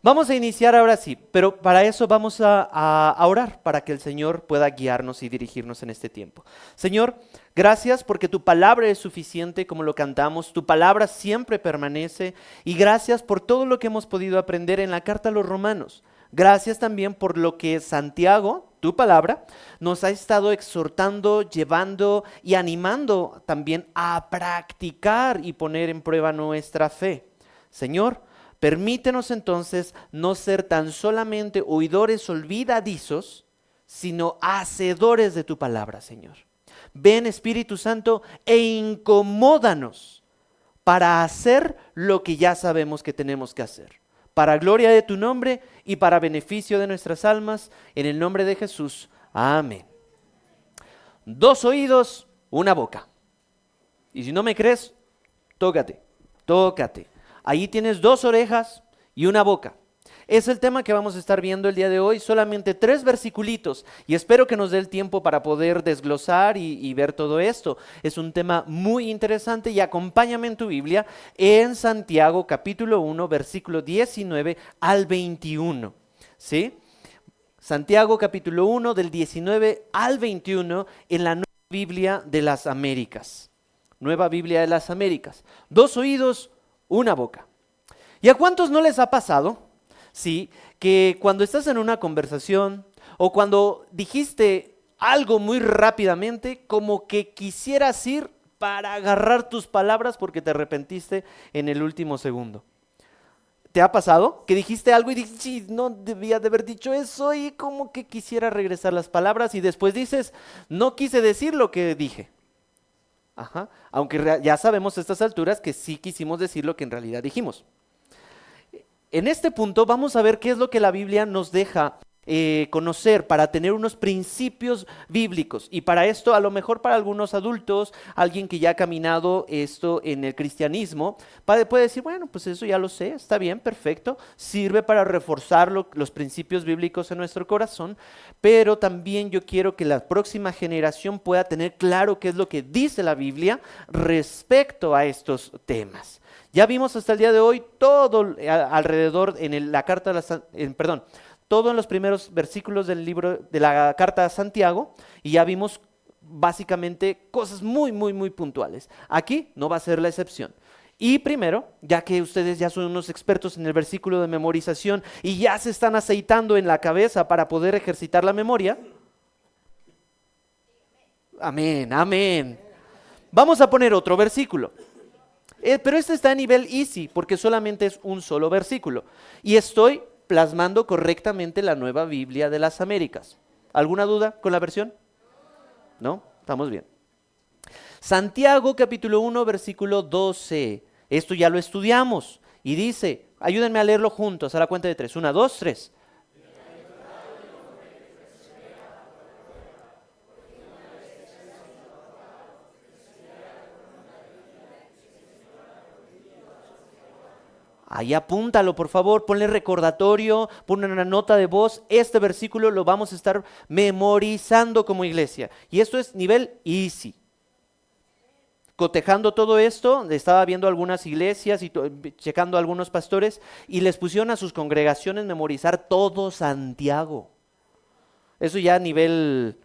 Vamos a iniciar ahora sí, pero para eso vamos a orar, para que el Señor pueda guiarnos y dirigirnos en este tiempo. Señor, gracias porque tu palabra es suficiente, como lo cantamos, tu palabra siempre permanece, y gracias por todo lo que hemos podido aprender en la carta a los Romanos. Gracias también por lo que Santiago, tu palabra, nos ha estado exhortando, llevando y animando también a practicar y poner en prueba nuestra fe. Señor, permítenos entonces no ser tan solamente oidores olvidadizos, sino hacedores de tu palabra, Señor. Ven, Espíritu Santo, e incomódanos para hacer lo que ya sabemos que tenemos que hacer. Para gloria de tu nombre y para beneficio de nuestras almas, en el nombre de Jesús. Amén. 2 oídos, una boca. Y si no me crees, tócate. Ahí tienes 2 orejas y una boca. Es el tema que vamos a estar viendo el día de hoy, solamente 3 versiculitos, y espero que nos dé el tiempo para poder desglosar y ver todo esto. Es un tema muy interesante y acompáñame en tu Biblia en Santiago capítulo 1, versículo 19 al 21. ¿Sí? Santiago capítulo 1 del 19 al 21 en la Nueva Biblia de las Américas. Nueva Biblia de las Américas. 2 oídos, una boca. ¿Y a cuántos no les ha pasado? Sí, que cuando estás en una conversación o cuando dijiste algo muy rápidamente, como que quisieras ir para agarrar tus palabras porque te arrepentiste en el último segundo. ¿Te ha pasado? Que dijiste algo y dijiste, no debía de haber dicho eso, y como que quisiera regresar las palabras y después dices, no quise decir lo que dije. Ajá. Aunque ya sabemos a estas alturas que sí quisimos decir lo que en realidad dijimos. En este punto vamos a ver qué es lo que la Biblia nos deja conocer para tener unos principios bíblicos. Y para esto, a lo mejor para algunos adultos, alguien que ya ha caminado esto en el cristianismo, puede decir, bueno, pues eso ya lo sé, está bien, perfecto, sirve para reforzar los principios bíblicos en nuestro corazón, pero también yo quiero que la próxima generación pueda tener claro qué es lo que dice la Biblia respecto a estos temas. Ya vimos hasta el día de hoy todo alrededor en la carta todo en los primeros versículos del libro de la carta a Santiago, y ya vimos básicamente cosas muy puntuales. Aquí no va a ser la excepción. Y primero, ya que ustedes ya son unos expertos en el versículo de memorización y ya se están aceitando en la cabeza para poder ejercitar la memoria. Amén. Vamos a poner otro versículo. Pero este está a nivel easy porque solamente es un solo versículo. Y estoy plasmando correctamente la Nueva Biblia de las Américas. ¿Alguna duda con la versión? ¿No? Estamos bien. Santiago capítulo 1 versículo 12. Esto ya lo estudiamos. Y dice, ayúdenme a leerlo juntos a la cuenta de 3. 1, 2, 3. Ahí apúntalo, por favor, ponle recordatorio, ponle una nota de voz. Este versículo lo vamos a estar memorizando como iglesia. Y esto es nivel easy. Cotejando todo esto, estaba viendo algunas iglesias y checando a algunos pastores y les pusieron a sus congregaciones memorizar todo Santiago. Eso ya nivel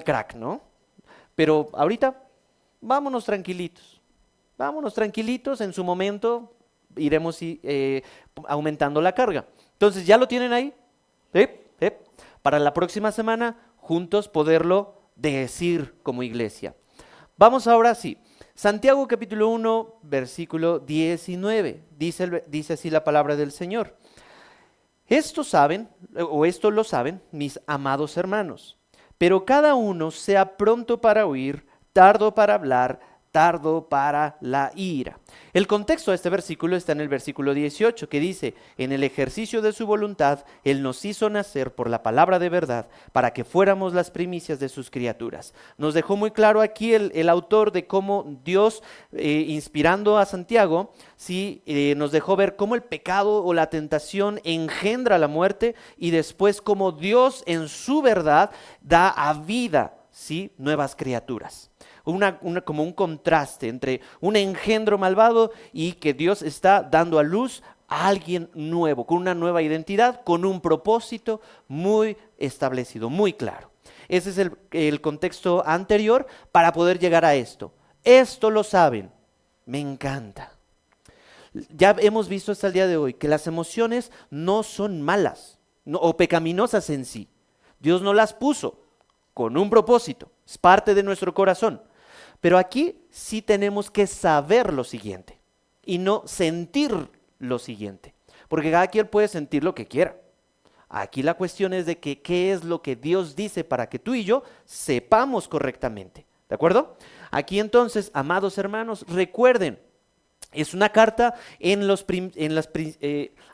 crack, ¿no? Pero ahorita, vámonos tranquilitos, en su momento iremos aumentando la carga. Entonces, ¿ya lo tienen ahí? Para la próxima semana, juntos poderlo decir como iglesia. Vamos ahora sí. Santiago capítulo 1, versículo 19. Dice así la palabra del Señor. Esto lo saben, mis amados hermanos, pero cada uno sea pronto para oír, tardo para hablar, tardo para la ira. El contexto de este versículo está en el versículo 18, que dice, en el ejercicio de su voluntad, Él nos hizo nacer por la palabra de verdad, para que fuéramos las primicias de sus criaturas. Nos dejó muy claro aquí el autor de cómo Dios, inspirando a Santiago, nos dejó ver cómo el pecado o la tentación engendra la muerte, y después cómo Dios en su verdad da a vida, ¿sí?, nuevas criaturas. Como un contraste entre un engendro malvado y que Dios está dando a luz a alguien nuevo, con una nueva identidad, con un propósito muy establecido, muy claro. Ese es el contexto anterior para poder llegar a esto. Esto lo saben. Me encanta. Ya hemos visto hasta el día de hoy que las emociones no son malas o pecaminosas en sí. Dios no las puso con un propósito. Es parte de nuestro corazón. Pero aquí sí tenemos que saber lo siguiente y no sentir lo siguiente. Porque cada quien puede sentir lo que quiera. Aquí la cuestión es de que qué es lo que Dios dice para que tú y yo sepamos correctamente. ¿De acuerdo? Aquí entonces, amados hermanos, recuerden, es una carta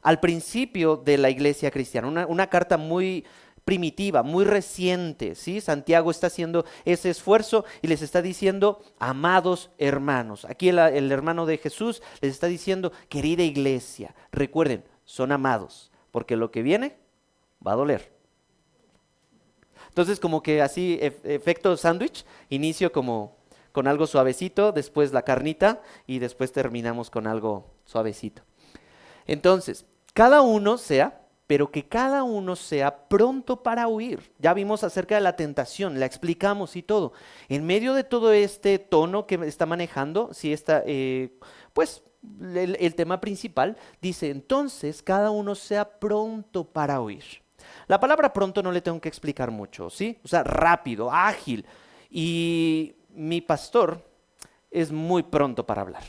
al principio de la iglesia cristiana, una carta muy primitiva, muy reciente, ¿sí? Santiago está haciendo ese esfuerzo y les está diciendo, amados hermanos. Aquí el hermano de Jesús les está diciendo, querida iglesia, recuerden, son amados, porque lo que viene va a doler. Entonces como que así, efecto sándwich, inicio como con algo suavecito, después la carnita y después terminamos con algo suavecito. Entonces, pero que cada uno sea pronto para huir. Ya vimos acerca de la tentación, la explicamos y todo. En medio de todo este tono que está manejando, si está, pues el tema principal, dice, entonces cada uno sea pronto para huir. La palabra pronto no le tengo que explicar mucho, ¿sí? O sea, rápido, ágil. Y mi pastor es muy pronto para hablar.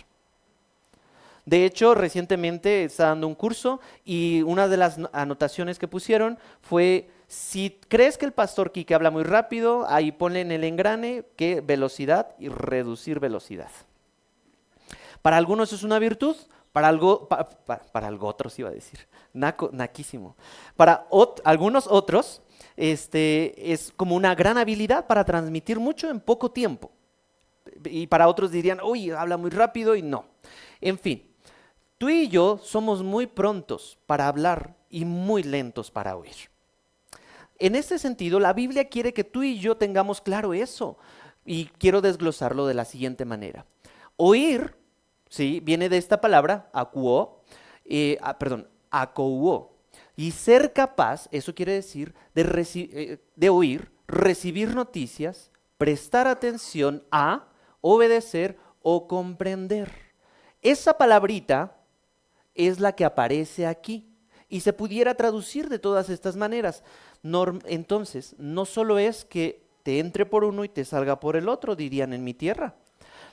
De hecho, recientemente está dando un curso y una de las anotaciones que pusieron fue, si crees que el pastor Quique habla muy rápido, ahí ponle en el engrane que velocidad y reducir velocidad. Para algunos es una virtud, para otros iba a decir, naquísimo. Para algunos otros es como una gran habilidad para transmitir mucho en poco tiempo. Y para otros dirían, uy, habla muy rápido y no. En fin. Tú y yo somos muy prontos para hablar y muy lentos para oír. En este sentido, la Biblia quiere que tú y yo tengamos claro eso. Y quiero desglosarlo de la siguiente manera. Oír, ¿sí? Viene de esta palabra, akouo. Y ser capaz, eso quiere decir, de oír, recibir noticias, prestar atención a, obedecer o comprender. Esa palabrita es la que aparece aquí y se pudiera traducir de todas estas maneras. Entonces, no solo es que te entre por uno y te salga por el otro, dirían en mi tierra.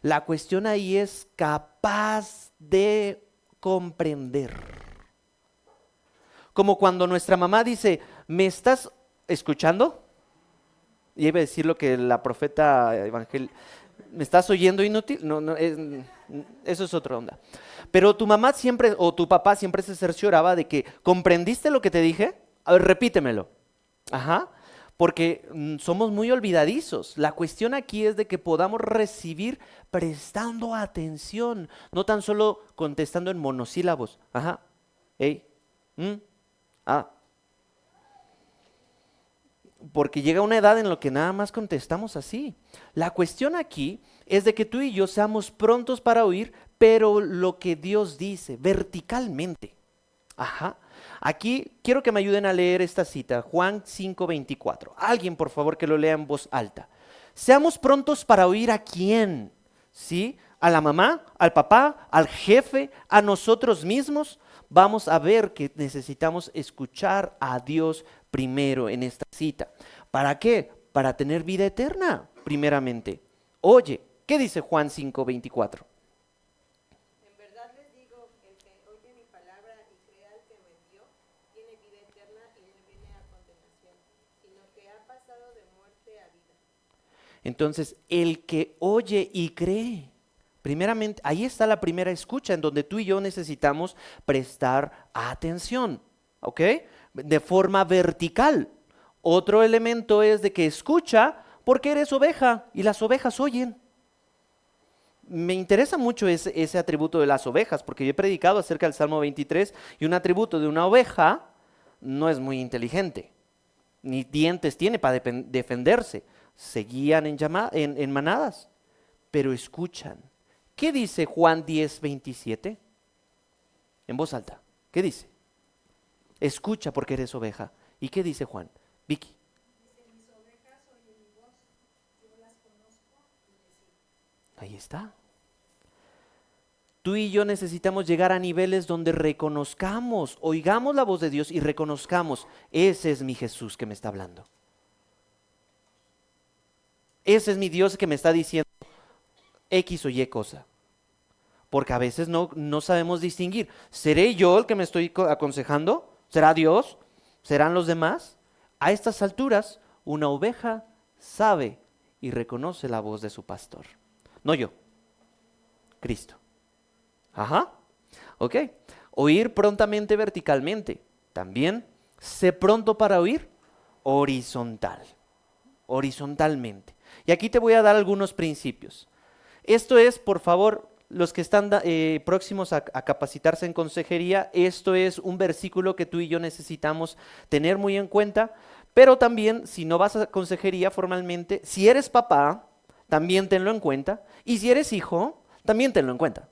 La cuestión ahí es capaz de comprender. Como cuando nuestra mamá dice, ¿me estás escuchando? Y iba a decir lo que la profeta Evangel, ¿me estás oyendo inútil? No, eso es otra onda. Pero tu mamá siempre, o tu papá siempre se cercioraba de que, ¿comprendiste lo que te dije? A ver, repítemelo. Ajá, porque somos muy olvidadizos. La cuestión aquí es de que podamos recibir prestando atención, no tan solo contestando en monosílabos. Ajá, ah. Porque llega una edad en la que nada más contestamos así. La cuestión aquí es de que tú y yo seamos prontos para oír, pero lo que Dios dice, verticalmente. Ajá. Aquí quiero que me ayuden a leer esta cita, Juan 5:24. Alguien, por favor, que lo lea en voz alta. Seamos prontos para oír a quién, ¿sí? A la mamá, al papá, al jefe, a nosotros mismos. Vamos a ver que necesitamos escuchar a Dios primero en esta cita. ¿Para qué? Para tener vida eterna, primeramente. Oye, ¿qué dice Juan 5:24? En verdad les digo, el que oye mi palabra y crea al que me envió, tiene vida eterna y no viene a condenación, sino que ha pasado de muerte a vida. Entonces, el que oye y cree. Primeramente, ahí está la primera escucha en donde tú y yo necesitamos prestar atención, ¿ok? De forma vertical. Otro elemento es de que escucha porque eres oveja y las ovejas oyen. Me interesa mucho ese atributo de las ovejas porque yo he predicado acerca del Salmo 23 y un atributo de una oveja no es muy inteligente, ni dientes tiene para defenderse. Se guían en manadas, pero escuchan. ¿Qué dice Juan 10:27? En voz alta. ¿Qué dice? Escucha porque eres oveja. ¿Y qué dice Juan? Vicky. Ahí está. Tú y yo necesitamos llegar a niveles donde reconozcamos, oigamos la voz de Dios y reconozcamos, ese es mi Jesús que me está hablando. Ese es mi Dios que me está diciendo X o Y cosa. Porque a veces no sabemos distinguir. ¿Seré yo el que me estoy aconsejando? ¿Será Dios? ¿Serán los demás? A estas alturas, una oveja sabe y reconoce la voz de su pastor. No yo, Cristo. Ajá, ok. Oír prontamente verticalmente. También, sé pronto para oír horizontalmente. Y aquí te voy a dar algunos principios. Esto es, por favor, los que están próximos a capacitarse en consejería, esto es un versículo que tú y yo necesitamos tener muy en cuenta, pero también si no vas a consejería formalmente, si eres papá, también tenlo en cuenta, y si eres hijo, también tenlo en cuenta.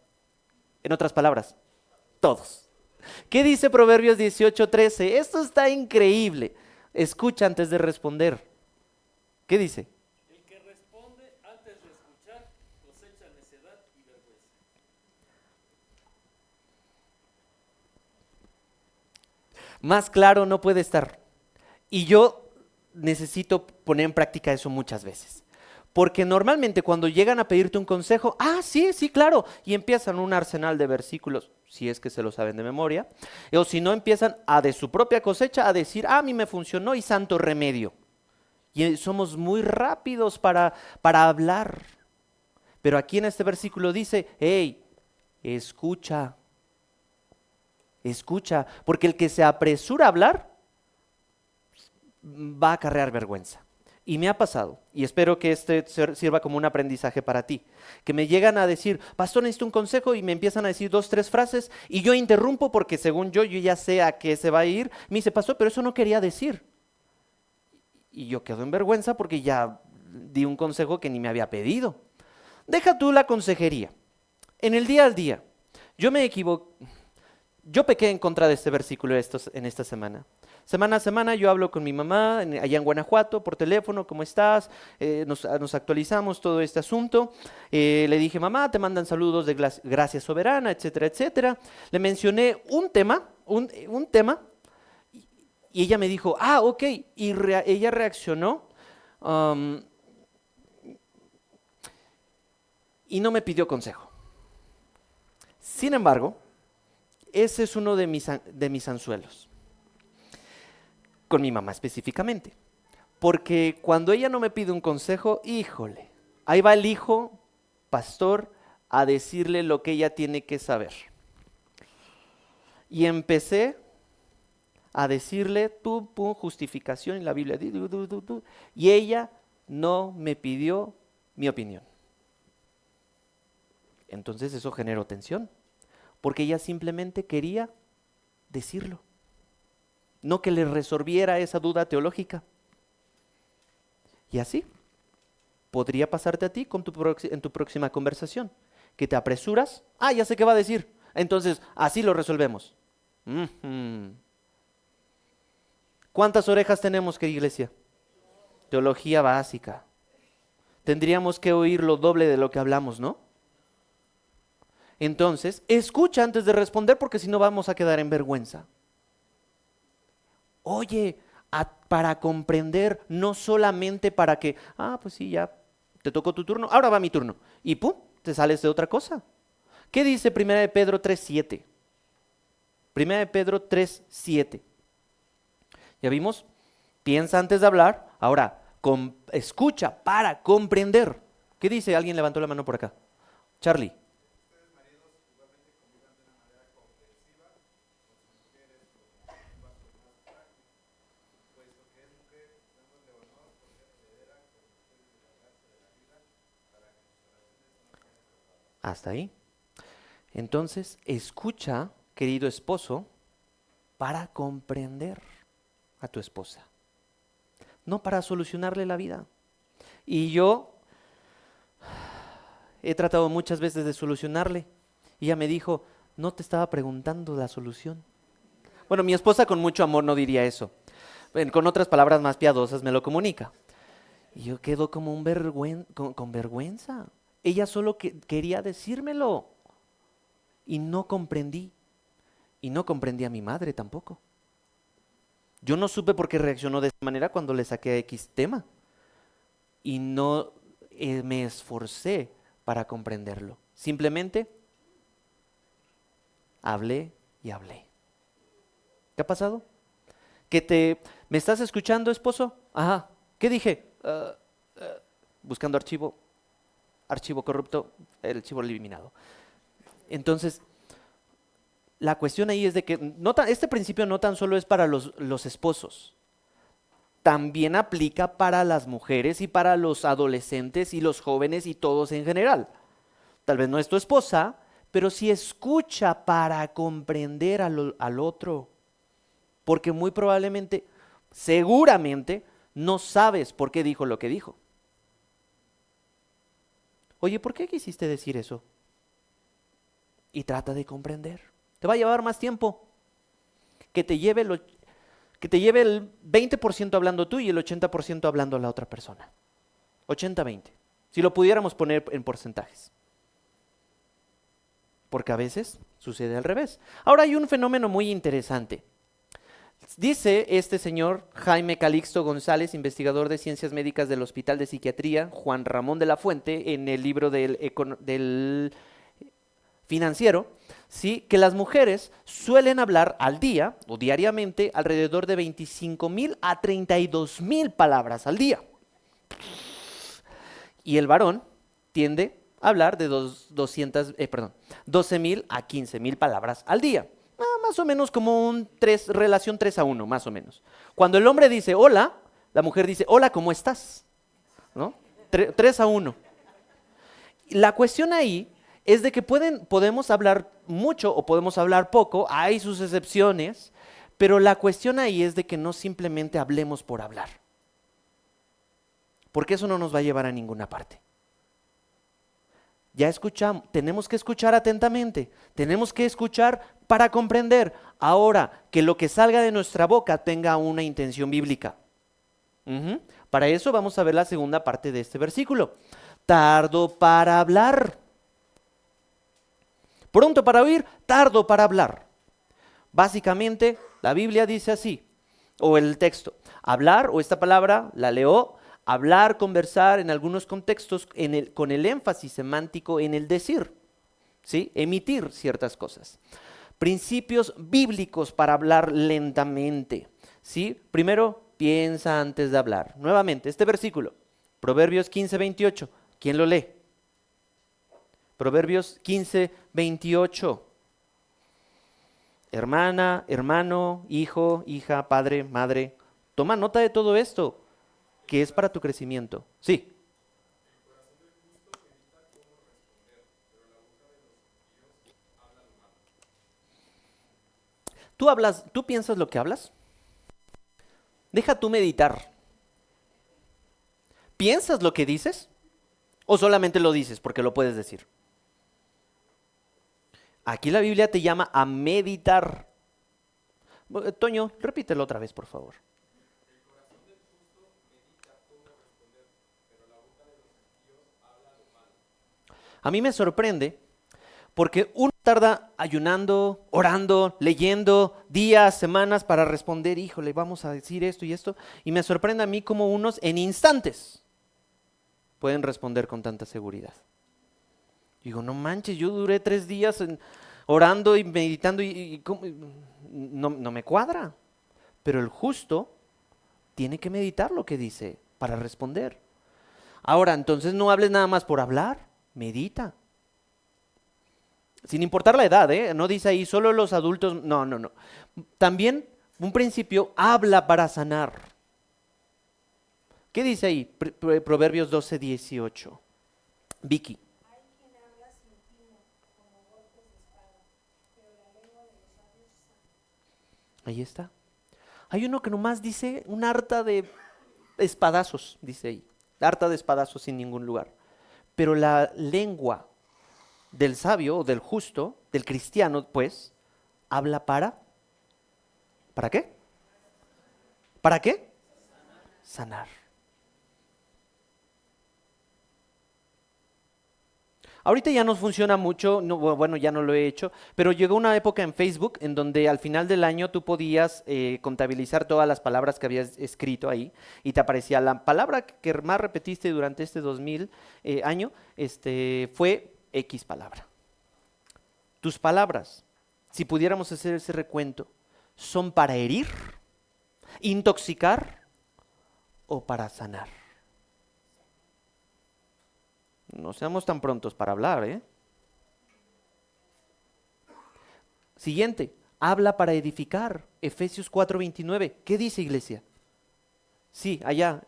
En otras palabras, todos. ¿Qué dice Proverbios 18:13? Esto está increíble. Escucha antes de responder. ¿Qué dice? El que responde antes de escuchar cosecha necedad y vergüenza. Más claro no puede estar. Y yo necesito poner en práctica eso muchas veces. Porque normalmente cuando llegan a pedirte un consejo, sí, claro, y empiezan un arsenal de versículos, si es que se lo saben de memoria, o si no empiezan de su propia cosecha a decir, a mí me funcionó y santo remedio. Y somos muy rápidos para hablar. Pero aquí en este versículo dice, hey, escucha, porque el que se apresura a hablar va a acarrear vergüenza. Y me ha pasado, y espero que este sirva como un aprendizaje para ti, que me llegan a decir, pastor, necesito un consejo, y me empiezan a decir 2, 3 frases, y yo interrumpo porque según yo ya sé a qué se va a ir. Me dice, pastor, pero eso no quería decir. Y yo quedo en vergüenza porque ya di un consejo que ni me había pedido. Deja tú la consejería. En el día al día, yo pequé en contra de este versículo en esta semana. Semana a semana yo hablo con mi mamá allá en Guanajuato por teléfono, ¿cómo estás? Nos actualizamos todo este asunto. Le dije, mamá, te mandan saludos de gracia soberana, etcétera, etcétera. Le mencioné un tema, y ella me dijo, ok, y ella reaccionó y no me pidió consejo. Sin embargo, ese es uno de mis anzuelos. Con mi mamá específicamente. Porque cuando ella no me pide un consejo, híjole, ahí va el hijo, pastor, a decirle lo que ella tiene que saber. Y empecé a decirle, justificación en la Biblia, y ella no me pidió mi opinión. Entonces eso generó tensión, porque ella simplemente quería decirlo. No que le resolviera esa duda teológica. Y así podría pasarte a ti en tu próxima conversación, que te apresuras, ya sé qué va a decir, entonces así lo resolvemos. ¿Cuántas orejas tenemos, querida iglesia? Teología básica. Tendríamos que oír lo doble de lo que hablamos, ¿no? Entonces, escucha antes de responder, porque si no vamos a quedar en vergüenza. Oye, para comprender, no solamente para que, pues sí, ya te tocó tu turno, ahora va mi turno. Y te sales de otra cosa. ¿Qué dice 1 de Pedro 3:7? 1 de Pedro 3:7. ¿Ya vimos? Piensa antes de hablar. Ahora, escucha para comprender. ¿Qué dice? Alguien levantó la mano por acá. Charlie. Hasta ahí. Entonces, escucha, querido esposo, para comprender a tu esposa, no para solucionarle la vida. Y yo he tratado muchas veces de solucionarle, y ella me dijo, no te estaba preguntando la solución, Bueno, mi esposa con mucho amor no diría eso. Con otras palabras más piadosas me lo comunica. Y yo quedo como con vergüenza. Ella solo quería decírmelo. Y no comprendí. Y no comprendí a mi madre tampoco. Yo no supe por qué reaccionó de esa manera cuando le saqué X tema. Y no me esforcé para comprenderlo. Simplemente hablé y hablé. ¿Qué ha pasado? ¿Me estás escuchando, esposo? Ajá. ¿Qué dije? Buscando archivo corrupto, el archivo eliminado. Entonces, la cuestión ahí es de que este principio no tan solo es para los esposos, también aplica para las mujeres y para los adolescentes y los jóvenes y todos en general. Tal vez no es tu esposa, pero sí escucha para comprender al otro. Porque muy probablemente, seguramente, no sabes por qué dijo lo que dijo. Oye, ¿por qué quisiste decir eso? Y trata de comprender. Te va a llevar más tiempo que te lleve el 20% hablando tú y el 80% hablando la otra persona. 80-20. Si lo pudiéramos poner en porcentajes. Porque a veces sucede al revés. Ahora hay un fenómeno muy interesante. Dice este señor Jaime Calixto González, investigador de ciencias médicas del Hospital de Psiquiatría Juan Ramón de la Fuente, en el libro del Financiero, ¿sí?, que las mujeres suelen hablar al día o diariamente alrededor de 25,000 a 32,000 palabras al día. Y el varón tiende a hablar de 12,000 a 15,000 palabras al día. Más o menos como relación 3-1, más o menos. Cuando el hombre dice hola, la mujer dice hola, ¿cómo estás? ¿No? 3-1. La cuestión ahí es de que podemos hablar mucho o podemos hablar poco, hay sus excepciones, pero la cuestión ahí es de que no simplemente hablemos por hablar. Porque eso no nos va a llevar a ninguna parte. Ya escuchamos, tenemos que escuchar atentamente, tenemos que escuchar para comprender. Ahora, que lo que salga de nuestra boca tenga una intención bíblica. Para eso vamos a ver la segunda parte de este versículo. Tardo para hablar. Pronto para oír, tardo para hablar. Básicamente, la Biblia dice así, o el texto. Hablar, o esta palabra, la leo. Hablar, conversar, en algunos contextos, con el énfasis semántico en el decir, ¿sí? Emitir ciertas cosas. Principios bíblicos para hablar lentamente, ¿sí? Primero, piensa antes de hablar. Nuevamente, este versículo, Proverbios 15:28. ¿Quién lo lee? Proverbios 15:28. Hermana, hermano, hijo, hija, padre, madre, toma nota de todo esto, que es para tu crecimiento. Sí. ¿Tú piensas lo que hablas? Deja tú meditar. ¿Piensas lo que dices? ¿O solamente lo dices porque lo puedes decir? Aquí la Biblia te llama a meditar. Toño, repítelo otra vez, por favor. A mí me sorprende porque uno tarda ayunando, orando, leyendo días, semanas para responder, híjole, vamos a decir esto y esto. Y me sorprende a mí como unos en instantes pueden responder con tanta seguridad. Digo, no manches, yo duré 3 días orando y meditando y no me cuadra. Pero el justo tiene que meditar lo que dice para responder. Ahora, entonces no hables nada más por hablar. Medita. Sin importar la edad, no dice ahí solo los adultos, no. También un principio, habla para sanar. ¿Qué dice ahí? Proverbios 12:18. Vicky. Hay quien habla sin tino, como golpes de espada, pero la lengua de los sabios sana. Ahí está. Hay uno que nomás dice un harta de espadazos, dice ahí. Harta de espadazos sin ningún lugar. Pero la lengua del sabio o del justo, del cristiano, pues, habla para ¿Para qué? ¿Para qué? Sanar. Ahorita ya no funciona mucho, bueno, ya no lo he hecho, pero llegó una época en Facebook en donde al final del año tú podías contabilizar todas las palabras que habías escrito ahí y te aparecía la palabra que más repetiste durante este 2000 año, fue X palabra. Tus palabras, si pudiéramos hacer ese recuento, ¿son para herir, intoxicar o para sanar? No seamos tan prontos para hablar, ¿eh? Siguiente, habla para edificar. Efesios 4:29. ¿Qué dice, iglesia? Sí, allá,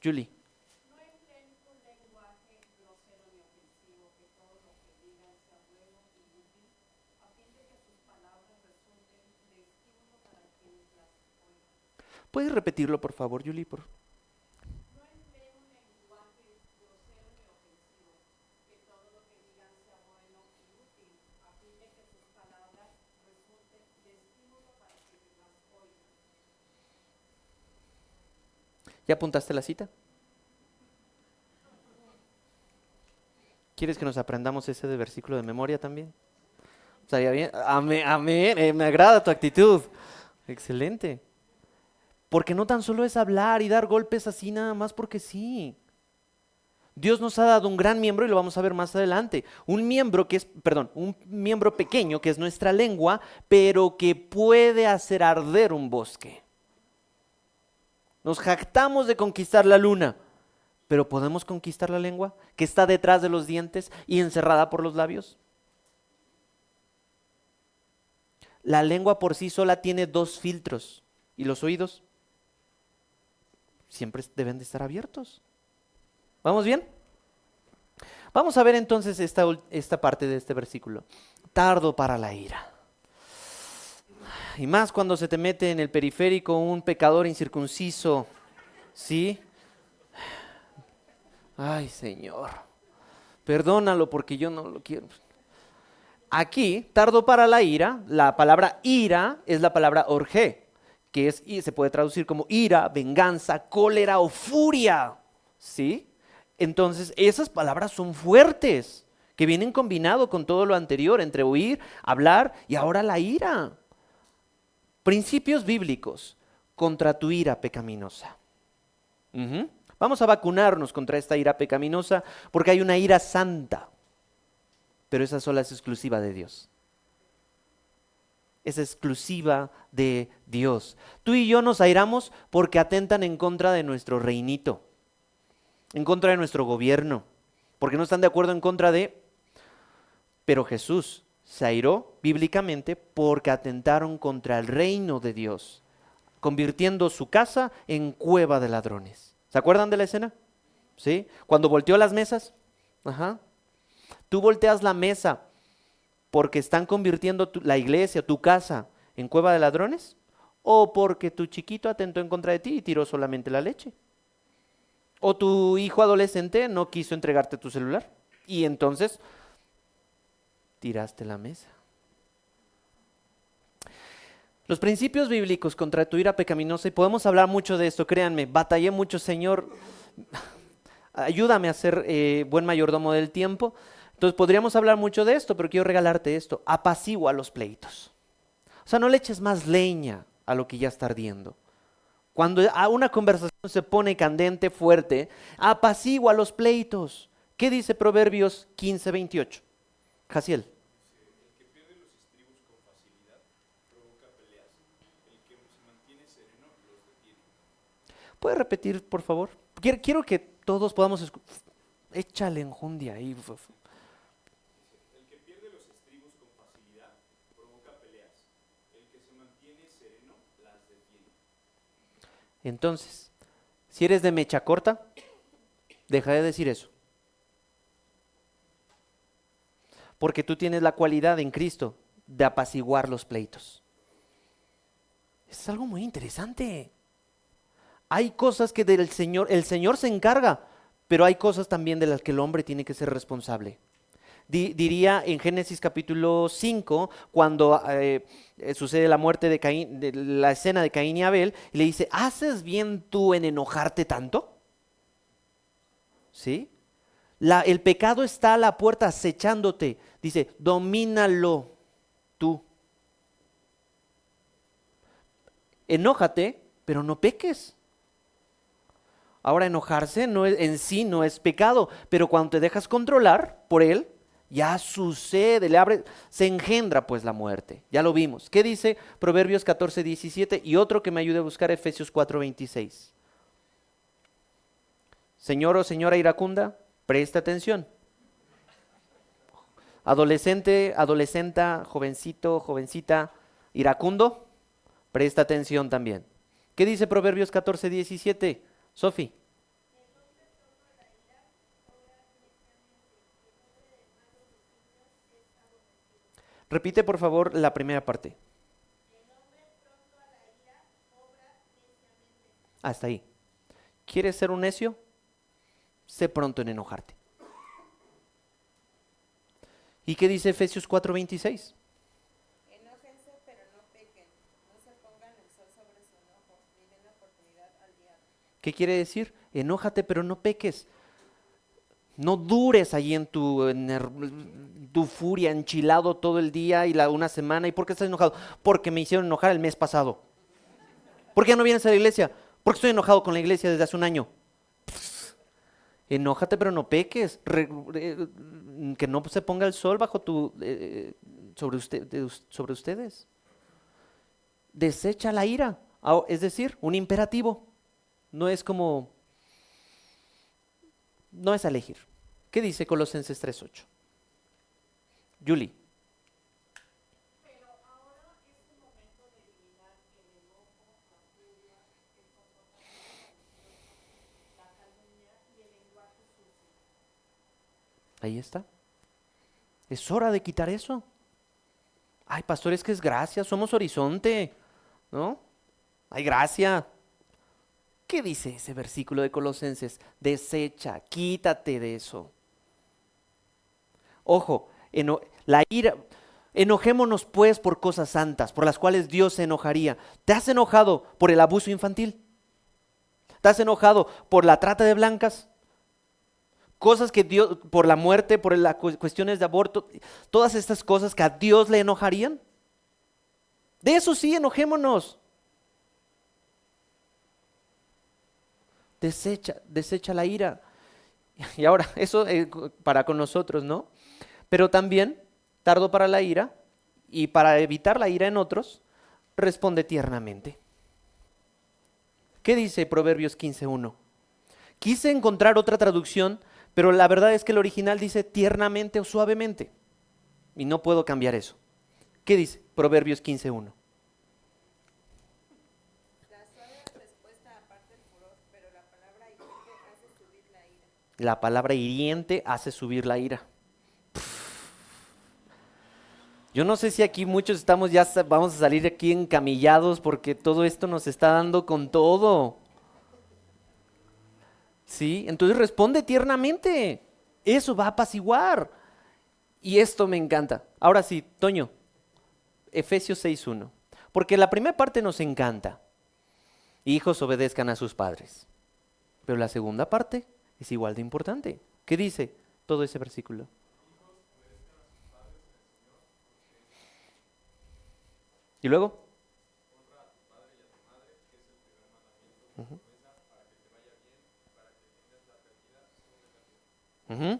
Julie. No empleen un lenguaje grosero ni ofensivo, que todo lo que digan sea bueno y útil, a fin de que sus palabras resulten de estímulo para quienes las oigan. ¿Puedes repetirlo, por favor, Julie? No empleen un lenguaje grosero ni ofensivo, que todo lo que digan sea bueno y útil, a fin de que sus palabras resulten de estímulo para quienes las oigan. ¿Ya apuntaste la cita? ¿Quieres que nos aprendamos ese de versículo de memoria también? ¿Estaría bien? Amén, amén, me agrada tu actitud. Excelente. Porque no tan solo es hablar y dar golpes así nada más porque sí. Dios nos ha dado un gran miembro y lo vamos a ver más adelante. Un miembro un miembro pequeño que es nuestra lengua, pero que puede hacer arder un bosque. Nos jactamos de conquistar la luna, pero ¿podemos conquistar la lengua que está detrás de los dientes y encerrada por los labios? La lengua por sí sola tiene 2 filtros y los oídos siempre deben de estar abiertos. ¿Vamos bien? Vamos a ver entonces esta parte de este versículo. Tardo para la ira. Y más cuando se te mete en el periférico un pecador incircunciso, ¿sí? Ay, Señor, perdónalo porque yo no lo quiero. Aquí, tardo para la ira, la palabra ira es la palabra orge, que y se puede traducir como ira, venganza, cólera o furia, ¿sí? Entonces, esas palabras son fuertes, que vienen combinado con todo lo anterior, entre oír, hablar y ahora la ira. Principios bíblicos contra tu ira pecaminosa. Vamos a vacunarnos contra esta ira pecaminosa porque hay una ira santa, pero esa sola es exclusiva de Dios. Es exclusiva de Dios. Tú y yo nos airamos porque atentan en contra de nuestro reinito, en contra de nuestro gobierno, porque no están de acuerdo en contra de... Pero Jesús se airó bíblicamente porque atentaron contra el reino de Dios, convirtiendo su casa en cueva de ladrones. ¿Se acuerdan de la escena? ¿Sí? Cuando volteó las mesas. Ajá. Tú volteas la mesa porque están convirtiendo la iglesia, tu casa, en cueva de ladrones, o porque tu chiquito atentó en contra de ti y tiró solamente la leche, o tu hijo adolescente no quiso entregarte tu celular y entonces tiraste la mesa. Los principios bíblicos contra tu ira pecaminosa, y podemos hablar mucho de esto, créanme, batallé mucho, Señor, ayúdame a ser buen mayordomo del tiempo. Entonces podríamos hablar mucho de esto, pero quiero regalarte esto: apacigua los pleitos. O sea, no le eches más leña a lo que ya está ardiendo. Cuando una conversación se pone candente, fuerte, apacigua los pleitos. ¿Qué dice Proverbios 15:28? Jaciel. ¿Puede repetir, por favor? Quiero que todos podamos échale enjundia ahí. El que pierde los estribos con facilidad provoca peleas. El que se mantiene sereno las detiene. Entonces, si eres de mecha corta, deja de decir eso. Porque tú tienes la cualidad en Cristo de apaciguar los pleitos. Es algo muy interesante. Hay cosas que el Señor se encarga, pero hay cosas también de las que el hombre tiene que ser responsable. Diría en Génesis capítulo 5, cuando sucede la muerte de Caín, de la escena de Caín y Abel, y le dice, ¿haces bien tú en enojarte tanto? ¿Sí? El pecado está a la puerta acechándote. Dice, domínalo tú. Enójate, pero no peques. Ahora, enojarse en sí no es pecado, pero cuando te dejas controlar por él, ya sucede, se engendra pues la muerte. Ya lo vimos. ¿Qué dice Proverbios 14:17? Y otro que me ayude a buscar, Efesios 4:26. Señor o señora iracunda, presta atención. Adolescente, adolescenta, jovencito, jovencita, iracundo, presta atención también. ¿Qué dice Proverbios 14:17? Sofi. Repite por favor la primera parte. Hasta ahí. ¿Quieres ser un necio? Sé pronto en enojarte. ¿Y qué dice Efesios 4:26? Enójense, pero no pequen. No se pongan el sol sobre su enojo, ni den oportunidad al diablo. ¿Qué quiere decir? Enójate, pero no peques. No dures allí en tu furia, enchilado todo el día y una semana. ¿Y por qué estás enojado? Porque me hicieron enojar el mes pasado. ¿Por qué no vienes a la iglesia? Porque estoy enojado con la iglesia desde hace un año. Enójate, pero no peques. Que no se ponga el sol bajo sobre ustedes. Desecha la ira. Es decir, un imperativo. No es como... No es elegir. ¿Qué dice Colosenses 3:8? Julie. Pero ahora es el momento de eliminar el enojo, la furia, el comportamiento malicioso, la calumnia y el lenguaje sucio. Ahí está. Es hora de quitar eso. Ay, pastor, es que es gracia, somos horizonte, ¿no? Hay gracia. ¿Qué dice ese versículo de Colosenses? Desecha, quítate de eso. Ojo, la ira, enojémonos pues por cosas santas, por las cuales Dios se enojaría. ¿Te has enojado por el abuso infantil? ¿Te has enojado por la trata de blancas? Cosas que Dios, por la muerte, por las cuestiones de aborto, todas estas cosas que a Dios le enojarían. De eso sí, enojémonos. Desecha la ira. Y ahora, eso para con nosotros, ¿no? Pero también, tardo para la ira, y para evitar la ira en otros, responde tiernamente. ¿Qué dice Proverbios 15:1? Quise encontrar otra traducción, pero la verdad es que el original dice tiernamente o suavemente. Y no puedo cambiar eso. ¿Qué dice Proverbios 15:1? La suave respuesta aparta el furor, pero la palabra hiriente hace subir la ira. La palabra hiriente hace subir la ira. Yo no sé si aquí muchos estamos vamos a salir aquí encamillados porque todo esto nos está dando con todo. ¿Sí? Entonces responde tiernamente. Eso va a apaciguar. Y esto me encanta. Ahora sí, Toño, Efesios 6:1. Porque la primera parte nos encanta. Hijos, obedezcan a sus padres. Pero la segunda parte es igual de importante. ¿Qué dice todo ese versículo? ¿Y luego? Ujú. Ujú.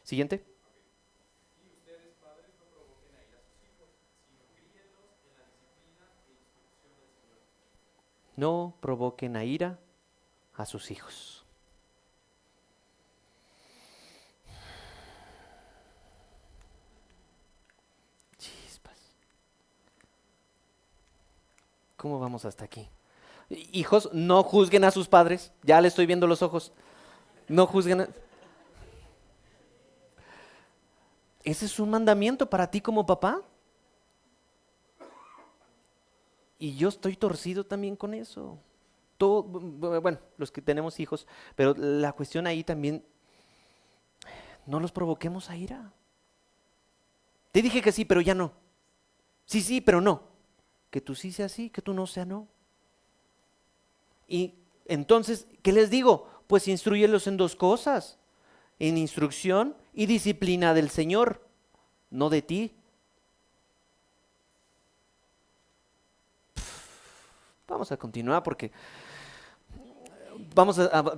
Siguiente. No provoquen a ira a sus hijos. Chispas. ¿Cómo vamos hasta aquí? Hijos, no juzguen a sus padres. Ya le estoy viendo los ojos. No juzguen. Ese es un mandamiento para ti como papá. Y yo estoy torcido también con eso. Bueno, los que tenemos hijos, pero la cuestión ahí también, no los provoquemos a ira. Te dije que sí, pero ya no. Sí, sí, pero no. Que tú sí sea sí, que tú no sea no. Y entonces, ¿qué les digo? Pues instrúyelos en dos cosas. En instrucción y disciplina del Señor, no de ti. Vamos a continuar porque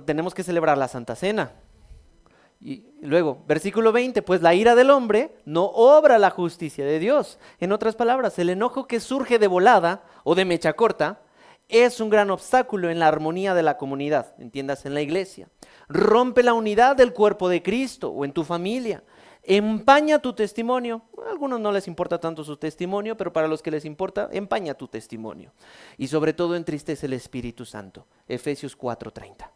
tenemos que celebrar la Santa Cena. Y luego, versículo 20, pues la ira del hombre no obra la justicia de Dios. En otras palabras, el enojo que surge de volada o de mecha corta es un gran obstáculo en la armonía de la comunidad, entiendas, en la iglesia. Rompe la unidad del cuerpo de Cristo o en tu familia. Empaña tu testimonio. A algunos no les importa tanto su testimonio, pero para los que les importa, empaña tu testimonio. Y sobre todo entristece el Espíritu Santo. Efesios 4:30.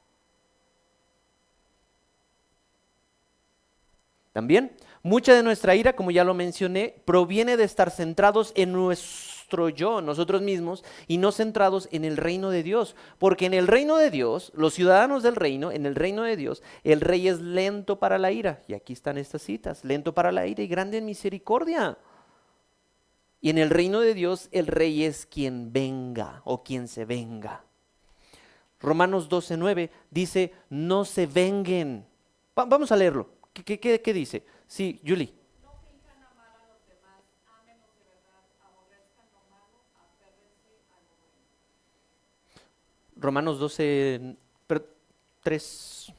También, mucha de nuestra ira, como ya lo mencioné, proviene de estar centrados en nuestro yo, nosotros mismos, y no centrados en el reino de Dios. Porque en el reino de Dios, los ciudadanos del reino, en el reino de Dios, el rey es lento para la ira. Y aquí están estas citas, lento para la ira y grande en misericordia. Y en el reino de Dios, el rey es quien venga o quien se venga. Romanos 12:9 dice, no se venguen. Vamos a leerlo. ¿Qué dice? Sí, Julie. No finjan amar a los demás, ámenlos de verdad, aborrezcan lo malo, aférrense a lo bueno. Romanos 12, 3.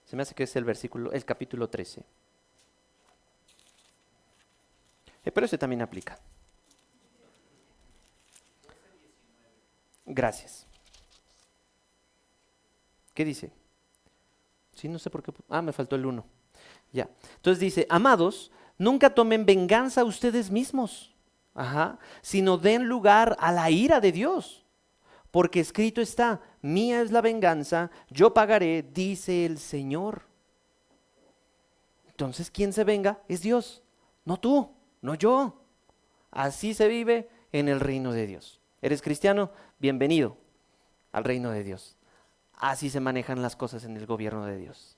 Se me hace que es el capítulo 13. Pero ese también aplica. Gracias. ¿Qué dice? Sí, no sé por qué. Me faltó el 1. Ya. Entonces dice, amados, nunca tomen venganza ustedes mismos, sino den lugar a la ira de Dios. Porque escrito está, mía es la venganza, yo pagaré, dice el Señor. Entonces, ¿quién se venga? Es Dios, no tú, no yo. Así se vive en el reino de Dios. ¿Eres cristiano? Bienvenido al reino de Dios. Así se manejan las cosas en el gobierno de Dios.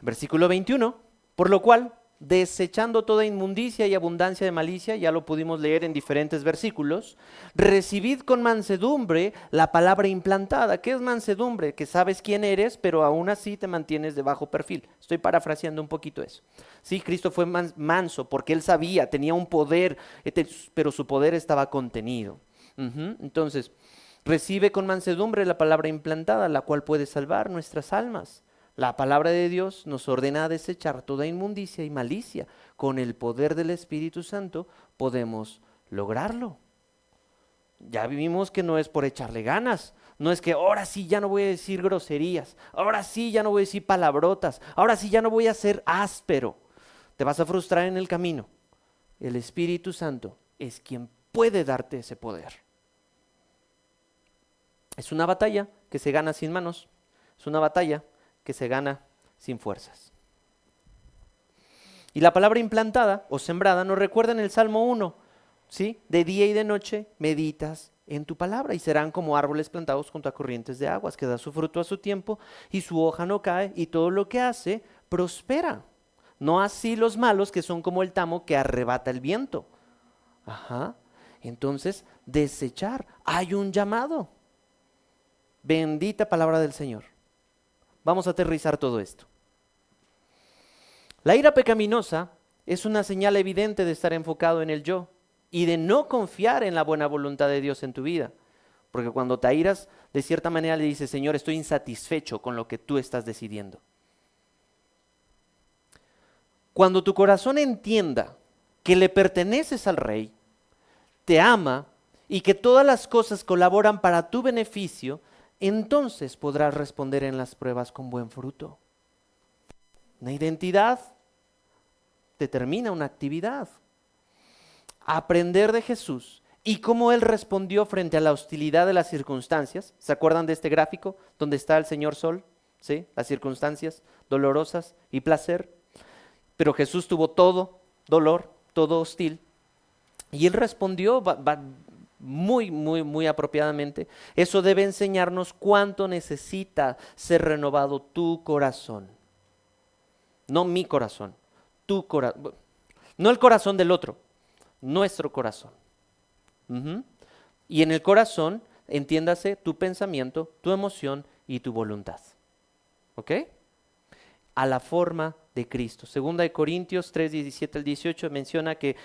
Versículo 21, por lo cual, desechando toda inmundicia y abundancia de malicia, ya lo pudimos leer en diferentes versículos, recibid con mansedumbre la palabra implantada. ¿Qué es mansedumbre? Que sabes quién eres, pero aún así te mantienes de bajo perfil. Estoy parafraseando un poquito eso. Sí, Cristo fue manso porque él sabía, tenía un poder, pero su poder estaba contenido. Entonces, recibe con mansedumbre la palabra implantada, la cual puede salvar nuestras almas. La palabra de Dios nos ordena desechar toda inmundicia y malicia. Con el poder del Espíritu Santo podemos lograrlo. Ya vimos que no es por echarle ganas. No es que ahora sí ya no voy a decir groserías. Ahora sí ya no voy a decir palabrotas. Ahora sí ya no voy a ser áspero. Te vas a frustrar en el camino. El Espíritu Santo es quien puede darte ese poder. Es una batalla que se gana sin manos. Es una batalla que se gana sin fuerzas. Y la palabra implantada o sembrada nos recuerda en el Salmo 1, ¿sí? De día y de noche meditas en tu palabra y serán como árboles plantados junto a corrientes de aguas, que da su fruto a su tiempo y su hoja no cae y todo lo que hace prospera. No así los malos que son como el tamo que arrebata el viento. Entonces, desechar. Hay un llamado. Bendita palabra del Señor. Vamos a aterrizar todo esto. La ira pecaminosa es una señal evidente de estar enfocado en el yo y de no confiar en la buena voluntad de Dios en tu vida. Porque cuando te airas, de cierta manera le dices, Señor, estoy insatisfecho con lo que tú estás decidiendo. Cuando tu corazón entienda que le perteneces al Rey, te ama y que todas las cosas colaboran para tu beneficio, entonces podrás responder en las pruebas con buen fruto. Una identidad determina una actividad. Aprender de Jesús y cómo Él respondió frente a la hostilidad de las circunstancias. ¿Se acuerdan de este gráfico donde está el Señor Sol? ¿Sí? Las circunstancias dolorosas y placer. Pero Jesús tuvo todo dolor, todo hostil. Y Él respondió muy, muy, muy apropiadamente, eso debe enseñarnos cuánto necesita ser renovado tu corazón. No mi corazón, tu corazón. No el corazón del otro, nuestro corazón. Ujú. Y en el corazón, entiéndase tu pensamiento, tu emoción y tu voluntad. ¿Ok? A la forma de Cristo. Segunda de Corintios 3, 17 al 18 menciona que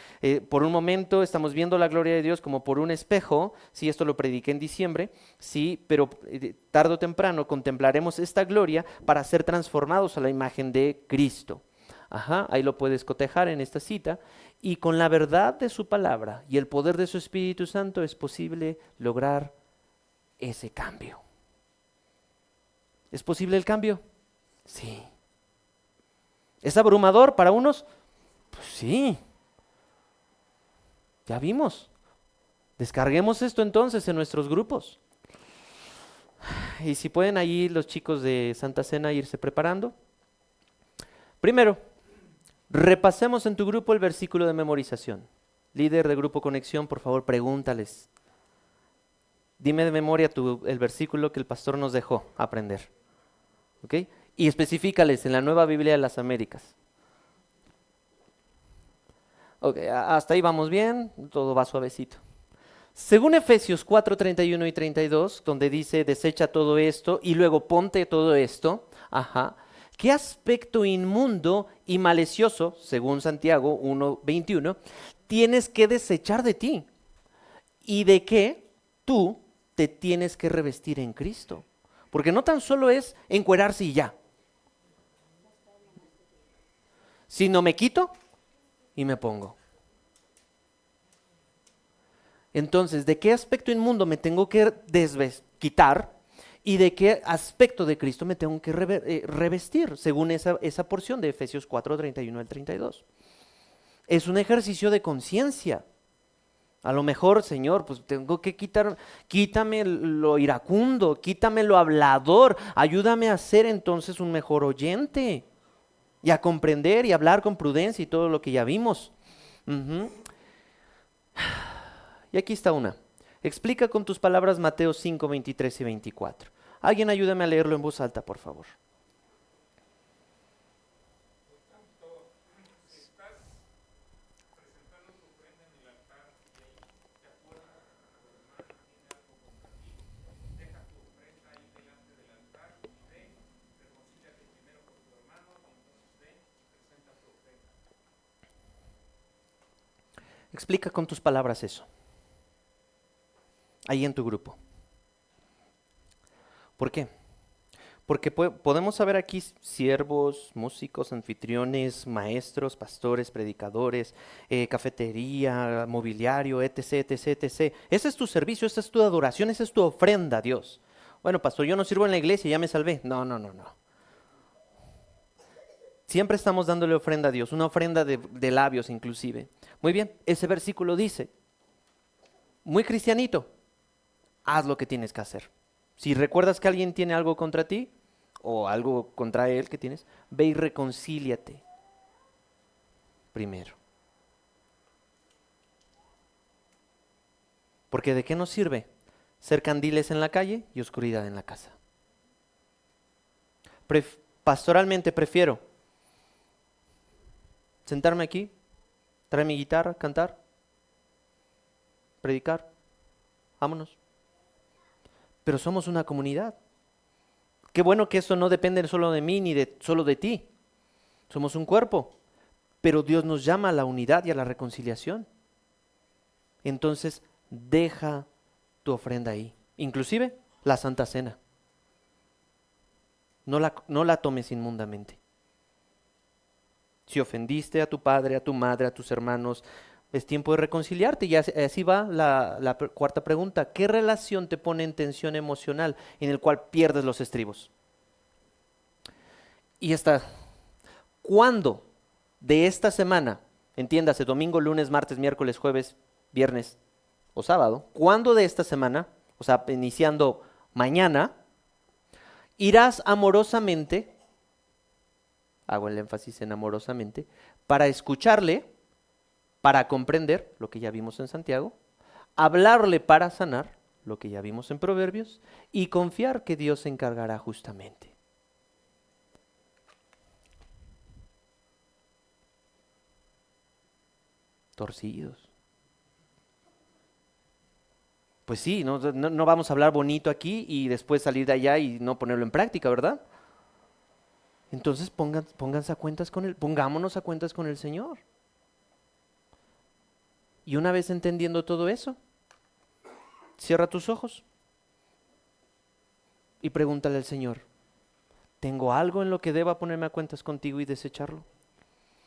por un momento estamos viendo la gloria de Dios como por un espejo. Sí, esto lo prediqué en diciembre. Sí, pero tarde o temprano contemplaremos esta gloria para ser transformados a la imagen de Cristo. Ajá, ahí lo puedes cotejar en esta cita. Y con la verdad de su palabra y el poder de su Espíritu Santo es posible lograr ese cambio. ¿Es posible el cambio? Sí. ¿Es abrumador para unos? Pues sí. Ya vimos. Descarguemos esto entonces en nuestros grupos. Y si pueden ahí los chicos de Santa Cena irse preparando. Primero, repasemos en tu grupo el versículo de memorización. Líder de grupo Conexión, por favor, pregúntales. Dime de memoria el versículo que el pastor nos dejó aprender. ¿Ok? Y especifícales en la Nueva Biblia de las Américas. Ok, hasta ahí vamos bien, todo va suavecito. Según Efesios 4, 31 y 32, donde dice desecha todo esto y luego ponte todo esto, ajá, ¿qué aspecto inmundo y malicioso, según Santiago 1, 21, tienes que desechar de ti? ¿Y de qué tú te tienes que revestir en Cristo? Porque no tan solo es encuerarse y ya. Sino me quito y me pongo. Entonces, ¿de qué aspecto inmundo me tengo que quitar? ¿Y de qué aspecto de Cristo me tengo que revestir? Según esa porción de Efesios 4, 31 al 32. Es un ejercicio de conciencia. A lo mejor, Señor, pues tengo que quítame lo iracundo, quítame lo hablador, ayúdame a ser entonces un mejor oyente y a comprender y hablar con prudencia y todo lo que ya vimos. Uh-huh. Y aquí está una. Explica con tus palabras Mateo 5, 23 y 24. Alguien ayúdame a leerlo en voz alta, por favor. Explica con tus palabras eso. Ahí en tu grupo. ¿Por qué? Porque podemos saber aquí siervos, músicos, anfitriones, maestros, pastores, predicadores, cafetería, mobiliario, etc., etc., etc. Ese es tu servicio, esa es tu adoración, esa es tu ofrenda a Dios. Bueno, pastor, yo no sirvo en la iglesia, ya me salvé. No. Siempre estamos dándole ofrenda a Dios, una ofrenda de labios inclusive. Muy bien, ese versículo dice, muy cristianito, haz lo que tienes que hacer. Si recuerdas que alguien tiene algo contra ti, o algo contra él que tienes, ve y reconcíliate primero. Porque ¿de qué nos sirve ser candiles en la calle y oscuridad en la casa? Pastoralmente prefiero sentarme aquí, traer mi guitarra, cantar, predicar, vámonos. Pero somos una comunidad. Qué bueno que eso no depende solo de mí ni solo de ti. Somos un cuerpo, pero Dios nos llama a la unidad y a la reconciliación. Entonces, deja tu ofrenda ahí, inclusive la Santa Cena. No la tomes inmundamente. Si ofendiste a tu padre, a tu madre, a tus hermanos, es tiempo de reconciliarte. Y así va la cuarta pregunta. ¿Qué relación te pone en tensión emocional en el cual pierdes los estribos? Y ¿cuándo de esta semana, entiéndase, domingo, lunes, martes, miércoles, jueves, viernes o sábado, cuándo de esta semana, o sea, iniciando mañana, irás amorosamente, hago el énfasis en amorosamente, para escucharle, para comprender lo que ya vimos en Santiago, hablarle para sanar, lo que ya vimos en Proverbios, y confiar que Dios se encargará justamente. Torcidos. Pues sí, no vamos a hablar bonito aquí y después salir de allá y no ponerlo en práctica, ¿verdad? Entonces pónganse a cuentas con él, pongámonos a cuentas con el Señor. Y una vez entendiendo todo eso, cierra tus ojos y pregúntale al Señor, ¿tengo algo en lo que deba ponerme a cuentas contigo y desecharlo?